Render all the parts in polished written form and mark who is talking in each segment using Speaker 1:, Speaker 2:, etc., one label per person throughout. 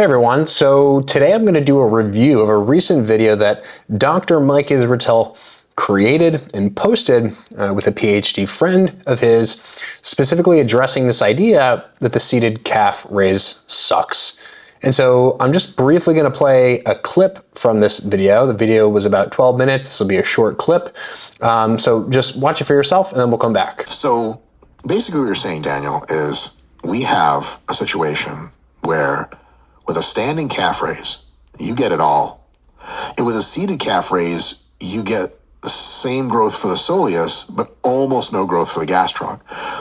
Speaker 1: Hey everyone, so today I'm going to do a review of a recent video that Dr. Mike Israetel created and posted with a PhD friend of his, specifically addressing this idea that the seated calf raise sucks. And so I'm just briefly going to play a clip from this video. The video was about 12 minutes. This will be a short clip. So just watch it for yourself and then we'll come back.
Speaker 2: So basically what you're saying, Daniel, is we have a situation where with a standing calf raise, you get it all. And with a seated calf raise, you get the same growth for the soleus, but almost no growth for the gastroc.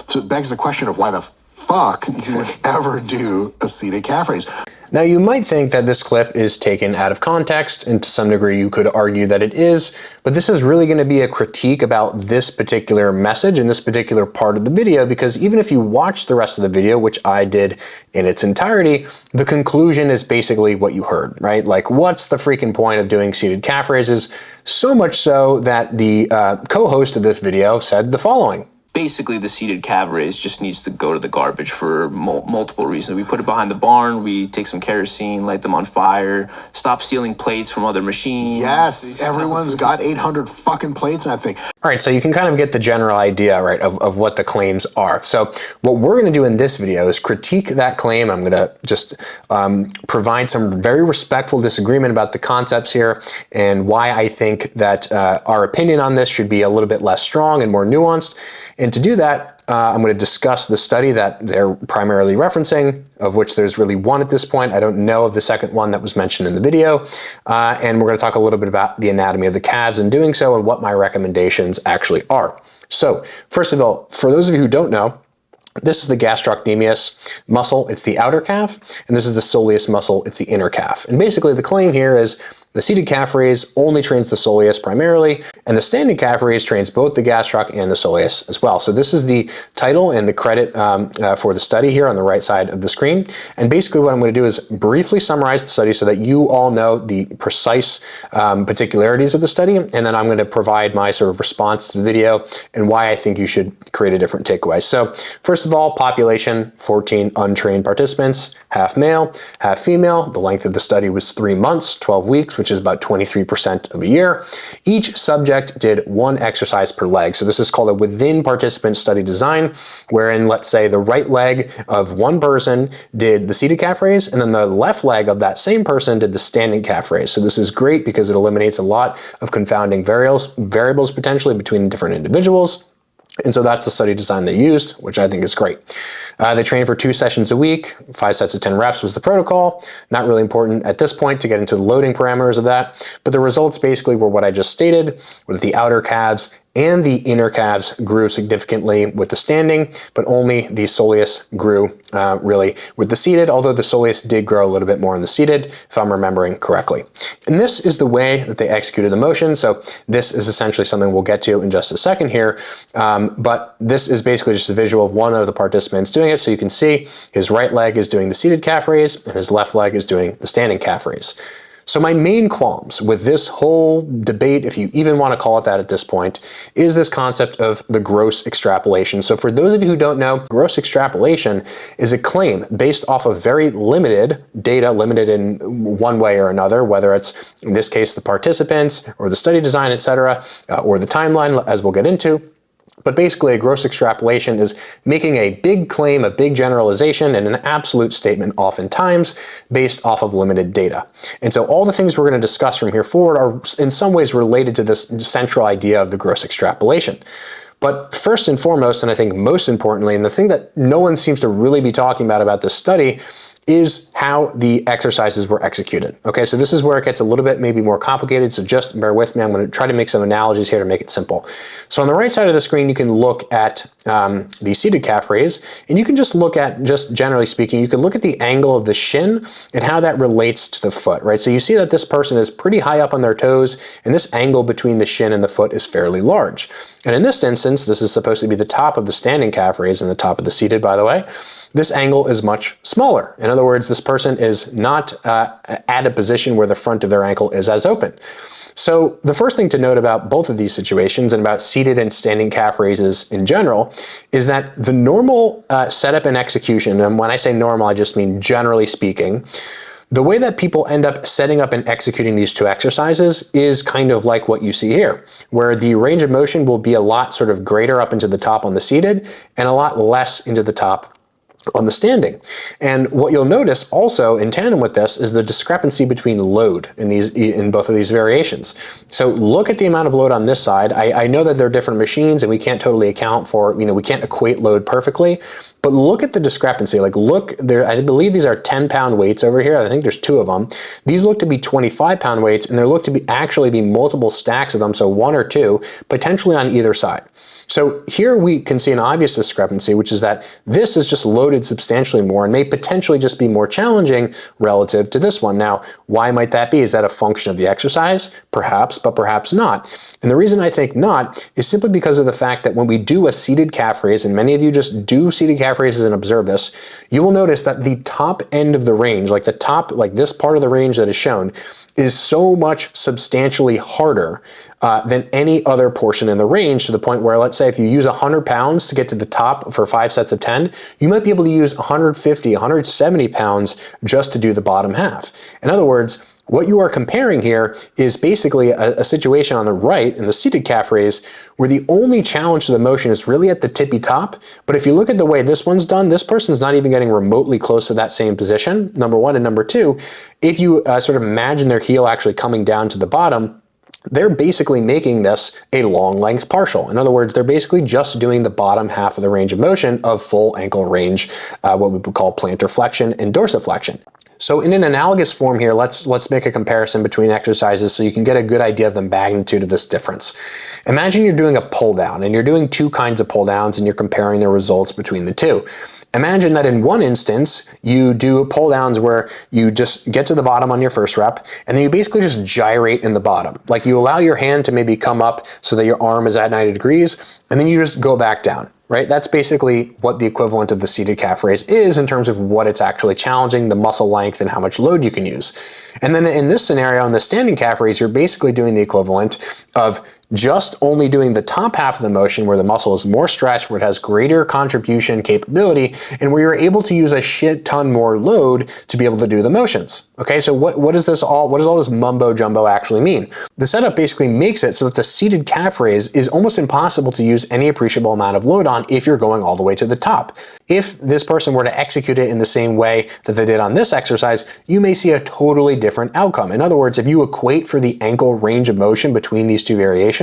Speaker 2: So it begs the question of why the fuck you would ever do a seated calf raise.
Speaker 1: Now you might think that this clip is taken out of context, and to some degree you could argue that it is, but this is really going to be a critique about this particular message and this particular part of the video, because even if you watch the rest of the video, which I did in its entirety, the conclusion is basically what you heard, right? Like, what's the freaking point of doing seated calf raises? So much so that the co-host of this video said the following.
Speaker 3: Basically, the seated calf raise just needs to go to the garbage for multiple reasons. We put it behind the barn, we take some kerosene, light them on fire, stop stealing plates from other machines.
Speaker 2: Yes, everyone's got 800 fucking plates, I think.
Speaker 1: All right, so you can kind of get the general idea, right, of what the claims are. So what we're going to do in this video is critique that claim. I'm going to just provide some very respectful disagreement about the concepts here and why I think that our opinion on this should be a little bit less strong and more nuanced. And to do that, I'm going to discuss the study that they're primarily referencing, of which there's really one at this point. I don't know of the second one that was mentioned in the video. And we're going to talk a little bit about the anatomy of the calves in doing so and what my recommendations actually are. So first of all, for those of you who don't know, this is the gastrocnemius muscle, it's the outer calf, and this is the soleus muscle, it's the inner calf. And basically the claim here is the seated calf raise only trains the soleus primarily, and the standing calf raise trains both the gastroc and the soleus as well. So this is the title and the credit for the study here on the right side of the screen. And basically what I'm going to do is briefly summarize the study so that you all know the precise particularities of the study, and then I'm going to provide my sort of response to the video and why I think you should create a different takeaway. So first of all, population, 14 untrained participants, half male, half female. The length of the study was 3 months, 12 weeks, which is about 23% of a year. Each subject did one exercise per leg. So this is called a within participant study design, wherein, let's say, the right leg of one person did the seated calf raise, and then the left leg of that same person did the standing calf raise. So this is great because it eliminates a lot of confounding variables potentially between different individuals. And so that's the study design they used, which I think is great. They trained for 2 sessions a week, 5 sets of 10 reps was the protocol. Not really important at this point to get into the loading parameters of that, but the results basically were what I just stated, with the outer calves and the inner calves grew significantly with the standing, but only the soleus grew really with the seated, although the soleus did grow a little bit more in the seated, if I'm remembering correctly. And this is the way that they executed the motion. So this is essentially something we'll get to in just a second here. But this is basically just a visual of one of the participants doing it. So you can see his right leg is doing the seated calf raise and his left leg is doing the standing calf raise. So my main qualms with this whole debate, if you even want to call it that at this point, is this concept of the gross extrapolation. So for those of you who don't know, gross extrapolation is a claim based off of very limited data, limited in one way or another, whether it's, in this case, the participants or the study design, etc., or the timeline, as we'll get into. But basically, a gross extrapolation is making a big claim, a big generalization, and an absolute statement oftentimes based off of limited data. And so all the things we're going to discuss from here forward are in some ways related to this central idea of the gross extrapolation. But first and foremost, and I think most importantly, and the thing that no one seems to really be talking about this study, is how the exercises were executed. Okay, so this is where it gets a little bit maybe more complicated, so just bear with me. I'm going to try to make some analogies here to make it simple. So on the right side of the screen, you can look at the seated calf raise, and you can just look at, just generally speaking, you can look at the angle of the shin and how that relates to the foot, right? So you see that this person is pretty high up on their toes, and this angle between the shin and the foot is fairly large. And in this instance, this is supposed to be the top of the standing calf raise and the top of the seated, by the way. This angle is much smaller. In other words, this person is not at a position where the front of their ankle is as open. So the first thing to note about both of these situations and about seated and standing calf raises in general is that the normal setup and execution, and when I say normal, I just mean generally speaking, The way that people end up setting up and executing these two exercises is kind of like what you see here, where the range of motion will be a lot sort of greater up into the top on the seated and a lot less into the top on the standing. And what you'll notice also in tandem with this is the discrepancy between load in both of these variations. So look at the amount of load on this side. I know that they're different machines and we can't totally account for, we can't equate load perfectly, but look at the discrepancy. Like look there, I believe these are 10-pound weights over here. I think there's two of them. These look to be 25-pound weights, and there look to be actually be multiple stacks of them, so one or two, potentially on either side. So here we can see an obvious discrepancy, which is that this is just loaded substantially more and may potentially just be more challenging relative to this one. Now, why might that be? Is that a function of the exercise? Perhaps, but perhaps not. And the reason I think not is simply because of the fact that when we do a seated calf raise, and many of you just do seated calf raises and observe this, you will notice that the top end of the range, like the top, like this part of the range that is shown, is so much substantially harder than any other portion in the range, to the point where, let's say if you use 100 pounds to get to the top for 5 sets of 10, you might be able to use 150, 170 pounds just to do the bottom half. In other words, what you are comparing here is basically a situation on the right in the seated calf raise where the only challenge to the motion is really at the tippy top. But if you look at the way this one's done, this person's not even getting remotely close to that same position, number one. And number two, if you sort of imagine their heel actually coming down to the bottom, they're basically making this a long length partial. In other words, they're basically just doing the bottom half of the range of motion of full ankle range, what we would call plantar flexion and dorsiflexion. So in an analogous form here, let's make a comparison between exercises so you can get a good idea of the magnitude of this difference. Imagine you're doing a pull down, and you're doing two kinds of pull downs and you're comparing the results between the two. Imagine that in one instance, you do pull downs where you just get to the bottom on your first rep, and then you basically just gyrate in the bottom. Like you allow your hand to maybe come up so that your arm is at 90 degrees, and then you just go back down, right? That's basically what the equivalent of the seated calf raise is in terms of what it's actually challenging, the muscle length and how much load you can use. And then in this scenario, in the standing calf raise, you're basically doing the equivalent of just only doing the top half of the motion where the muscle is more stretched, where it has greater contribution capability, and where you're able to use a shit ton more load to be able to do the motions. Okay, so what does all this mumbo jumbo actually mean? The setup basically makes it so that the seated calf raise is almost impossible to use any appreciable amount of load on if you're going all the way to the top. If this person were to execute it in the same way that they did on this exercise, you may see a totally different outcome. In other words, if you equate for the ankle range of motion between these two variations,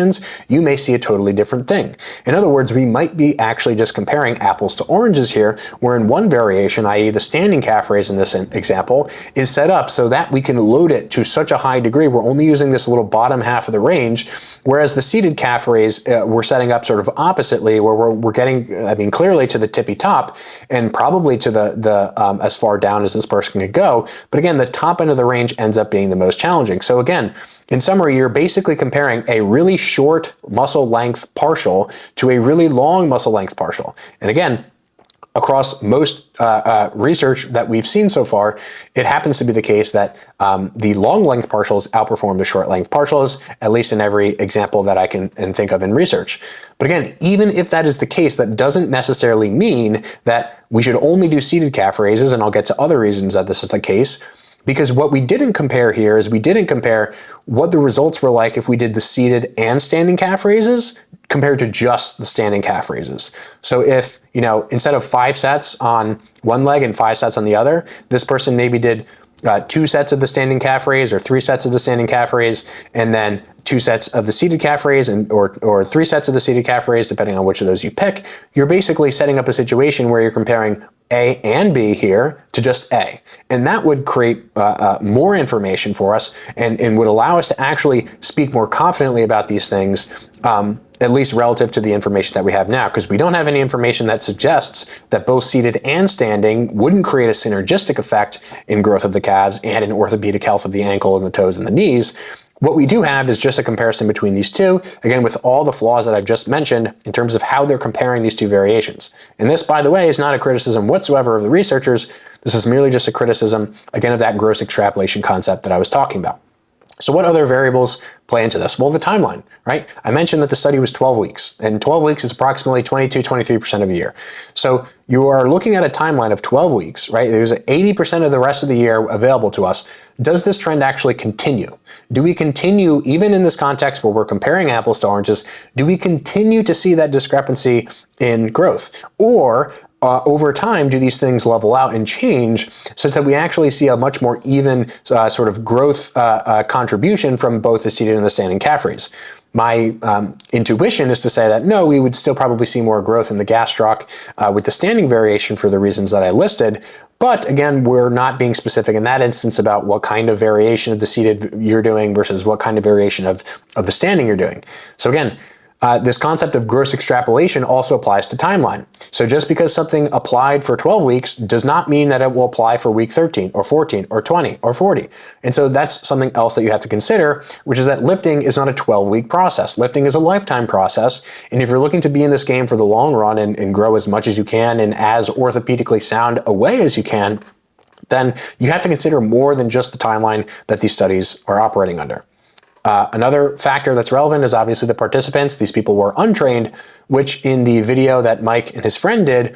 Speaker 1: you may see a totally different thing. In other words, we might be actually just comparing apples to oranges here, where in one variation, i.e. the standing calf raise in this example, is set up so that we can load it to such a high degree, we're only using this little bottom half of the range, whereas the seated calf raise, we're setting up sort of oppositely, where we're getting, I mean, clearly to the tippy top, and probably to the as far down as this person could go. But again, the top end of the range ends up being the most challenging. So again, in summary, you're basically comparing a really short muscle length partial to a really long muscle length partial. And again, across most research that we've seen so far, it happens to be the case that the long length partials outperform the short length partials, at least in every example that I can think of in research. But again, even if that is the case, that doesn't necessarily mean that we should only do seated calf raises, and I'll get to other reasons that this is the case. Because what we didn't compare here is we didn't compare what the results were like if we did the seated and standing calf raises compared to just the standing calf raises. So if, instead of 5 sets on one leg and 5 sets on the other, this person maybe did 2 sets of the standing calf raise or 3 sets of the standing calf raise, and then 2 sets of the seated calf raise or 3 sets of the seated calf raise, depending on which of those you pick, you're basically setting up a situation where you're comparing A and B here to just A. And that would create more information for us and would allow us to actually speak more confidently about these things, at least relative to the information that we have now, because we don't have any information that suggests that both seated and standing wouldn't create a synergistic effect in growth of the calves and in orthopedic health of the ankle and the toes and the knees. What we do have is just a comparison between these two, again, with all the flaws that I've just mentioned in terms of how they're comparing these two variations. And this, by the way, is not a criticism whatsoever of the researchers. This is merely just a criticism, again, of that gross extrapolation concept that I was talking about. So what other variables play into this? Well, the timeline, right? I mentioned that the study was 12 weeks, and 12 weeks is approximately 22, 23% of a year. So you are looking at a timeline of 12 weeks, right? There's 80% of the rest of the year available to us. Does this trend actually continue? Do we continue, even in this context where we're comparing apples to oranges, do we continue to see that discrepancy in growth? Or over time, do these things level out and change such that we actually see a much more even sort of growth contribution from both the seated and the standing calf raise? My intuition is to say that no, we would still probably see more growth in the gastroc with the standing variation for the reasons that I listed. But again, we're not being specific in that instance about what kind of variation of the seated you're doing versus what kind of variation of the standing you're doing. So again, this concept of gross extrapolation also applies to timeline. So just because something applied for 12 weeks does not mean that it will apply for week 13 or 14 or 20 or 40. And so that's something else that you have to consider, which is that lifting is not a 12-week process. Lifting is a lifetime process. And if you're looking to be in this game for the long run and grow as much as you can and as orthopedically sound a way as you can, then you have to consider more than just the timeline that these studies are operating under. Another factor that's relevant is obviously the participants. These people were untrained, which in the video that Mike and his friend did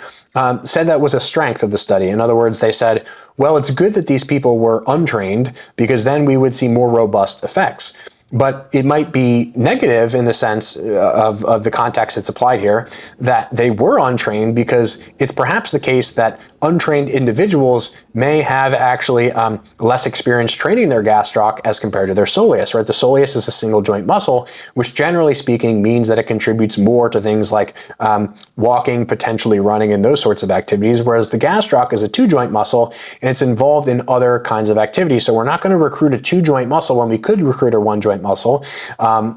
Speaker 1: said that was a strength of the study. In other words, they said, well, it's good that these people were untrained because then we would see more robust effects. But it might be negative in the sense of the context it's applied here, that they were untrained because it's perhaps the case that untrained individuals may have actually less experience training their gastroc as compared to their soleus, right? The soleus is a single joint muscle, which generally speaking means that it contributes more to things like walking, potentially running, and those sorts of activities, whereas the gastroc is a two-joint muscle and it's involved in other kinds of activities. So we're not going to recruit a two-joint muscle when we could recruit a one-joint muscle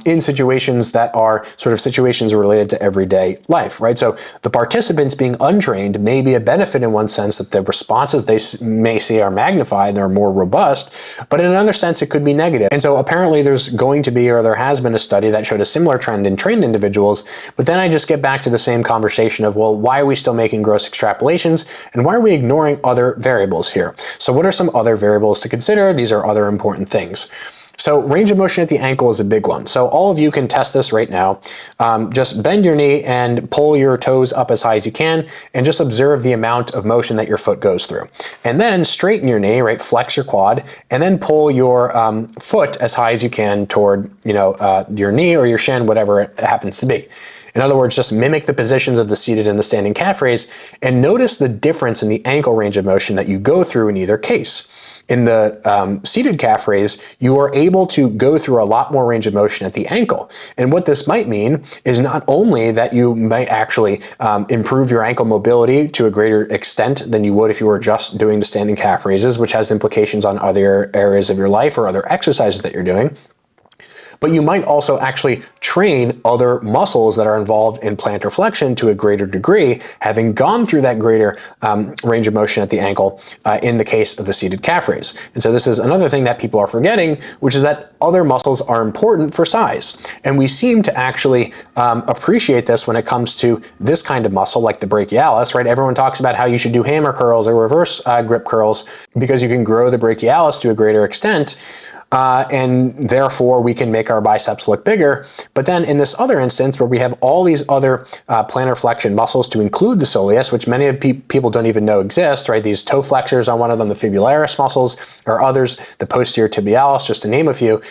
Speaker 1: in situations that are sort of situations related to everyday life, right? So the participants being untrained may be a benefit in one sense that the responses they may see are magnified, they're more robust, but in another sense it could be negative. And so apparently there's going to be, or there has been a study that showed a similar trend in trained individuals, but then I just get back to the same conversation of, well, why are we still making gross extrapolations and why are we ignoring other variables here? So what are some other variables to consider? These are other important things. So range of motion at the ankle is a big one. So all of you can test this right now. Just bend your knee and pull your toes up as high as you can and just observe the amount of motion that your foot goes through. And then straighten your knee, right? Flex your quad and then pull your foot as high as you can toward, your knee or your shin, whatever it happens to be. In other words, just mimic the positions of the seated and the standing calf raise and notice the difference in the ankle range of motion that you go through in either case. In the seated calf raise, you are able to go through a lot more range of motion at the ankle. And what this might mean is not only that you might actually improve your ankle mobility to a greater extent than you would if you were just doing the standing calf raises, which has implications on other areas of your life or other exercises that you're doing, but you might also actually train other muscles that are involved in plantar flexion to a greater degree, having gone through that greater range of motion at the ankle in the case of the seated calf raise. And so this is another thing that people are forgetting, which is that other muscles are important for size. And we seem to actually appreciate this when it comes to this kind of muscle like the brachialis, right? Everyone talks about how you should do hammer curls or reverse grip curls because you can grow the brachialis to a greater extent. And therefore we can make our biceps look bigger. But then in this other instance where we have all these other plantar flexion muscles to include the soleus, which many of people don't even know exist, right? These toe flexors are one of them, the fibularis muscles, or others, the posterior tibialis, just to name a few.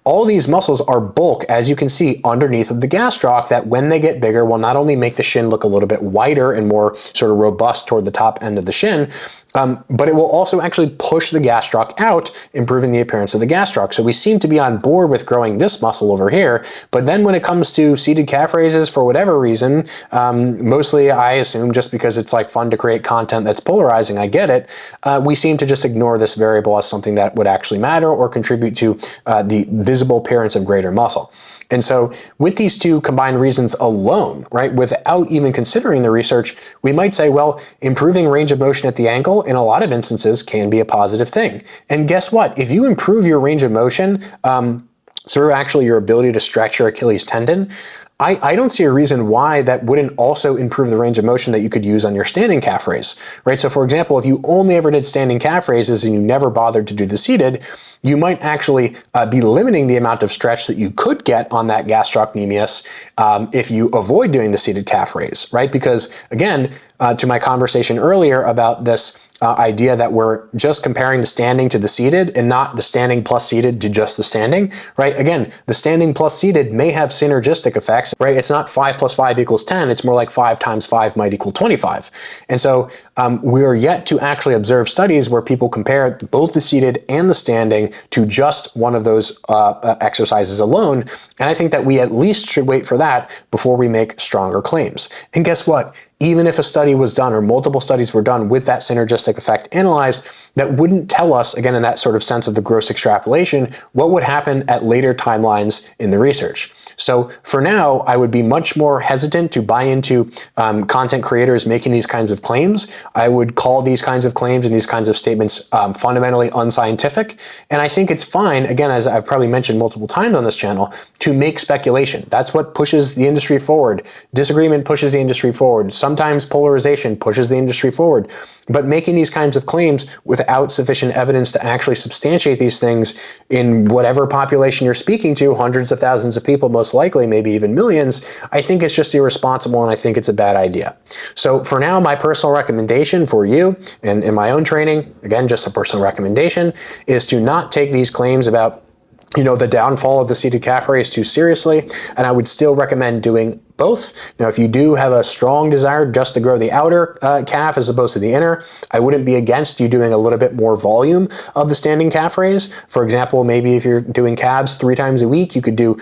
Speaker 1: All these muscles are bulk, as you can see, underneath of the gastroc that when they get bigger will not only make the shin look a little bit wider and more sort of robust toward the top end of the shin, but it will also actually push the gastroc out, improving the appearance of the gastroc. So we seem to be on board with growing this muscle over here, but then when it comes to seated calf raises, for whatever reason, mostly I assume just because it's like fun to create content that's polarizing, I get it, we seem to just ignore this variable as something that would actually matter or contribute to the visible appearance of greater muscle. And so with these two combined reasons alone, right, without even considering the research, we might say, well, improving range of motion at the ankle in a lot of instances can be a positive thing. And guess what? If you improve your range of motion through actually your ability to stretch your Achilles tendon, I don't see a reason why that wouldn't also improve the range of motion that you could use on your standing calf raise, right? So for example, if you only ever did standing calf raises and you never bothered to do the seated, you might actually be limiting the amount of stretch that you could get on that gastrocnemius if you avoid doing the seated calf raise, right? Because again, to my conversation earlier about this idea that we're just comparing the standing to the seated and not the standing plus seated to just the standing, right? Again, the standing plus seated may have synergistic effects, right? It's not 5 + 5 = 10. It's more like 5 × 5 might equal 25. And so we are yet to actually observe studies where people compare both the seated and the standing to just one of those exercises alone. And I think that we at least should wait for that before we make stronger claims. And guess what? Even if a study was done or multiple studies were done with that synergistic effect analyzed, that wouldn't tell us, again, in that sort of sense of the gross extrapolation, what would happen at later timelines in the research. So for now, I would be much more hesitant to buy into content creators making these kinds of claims. I would call these kinds of claims and these kinds of statements fundamentally unscientific. And I think it's fine, again, as I've probably mentioned multiple times on this channel, to make speculation. That's what pushes the industry forward. Disagreement pushes the industry forward. Sometimes polarization pushes the industry forward. But making these kinds of claims without sufficient evidence to actually substantiate these things in whatever population you're speaking to, hundreds of thousands of people, most likely, maybe even millions, I think it's just irresponsible and I think it's a bad idea. So for now, my personal recommendation for you and in my own training, again, just a personal recommendation, is to not take these claims about the downfall of the seated calf raise too seriously, and I would still recommend doing both. Now, if you do have a strong desire just to grow the outer calf as opposed to the inner, I wouldn't be against you doing a little bit more volume of the standing calf raise. For example, maybe if you're doing calves 3 times a week, you could do,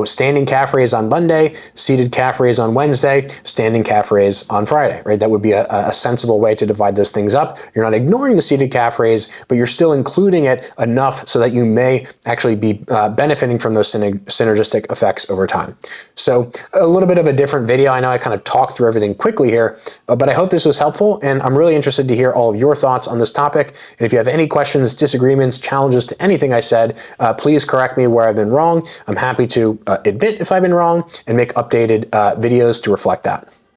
Speaker 1: standing calf raise on Monday, seated calf raise on Wednesday, standing calf raise on Friday, right? That would be a sensible way to divide those things up. You're not ignoring the seated calf raise, but you're still including it enough so that you may actually be benefiting from those synergistic effects over time. So a little bit of a different video. I know I kind of talked through everything quickly here, but I hope this was helpful, and I'm really interested to hear all of your thoughts on this topic. And if you have any questions, disagreements, challenges to anything I said, please correct me where I've been wrong. I'm happy to admit if I've been wrong and make updated videos to reflect that.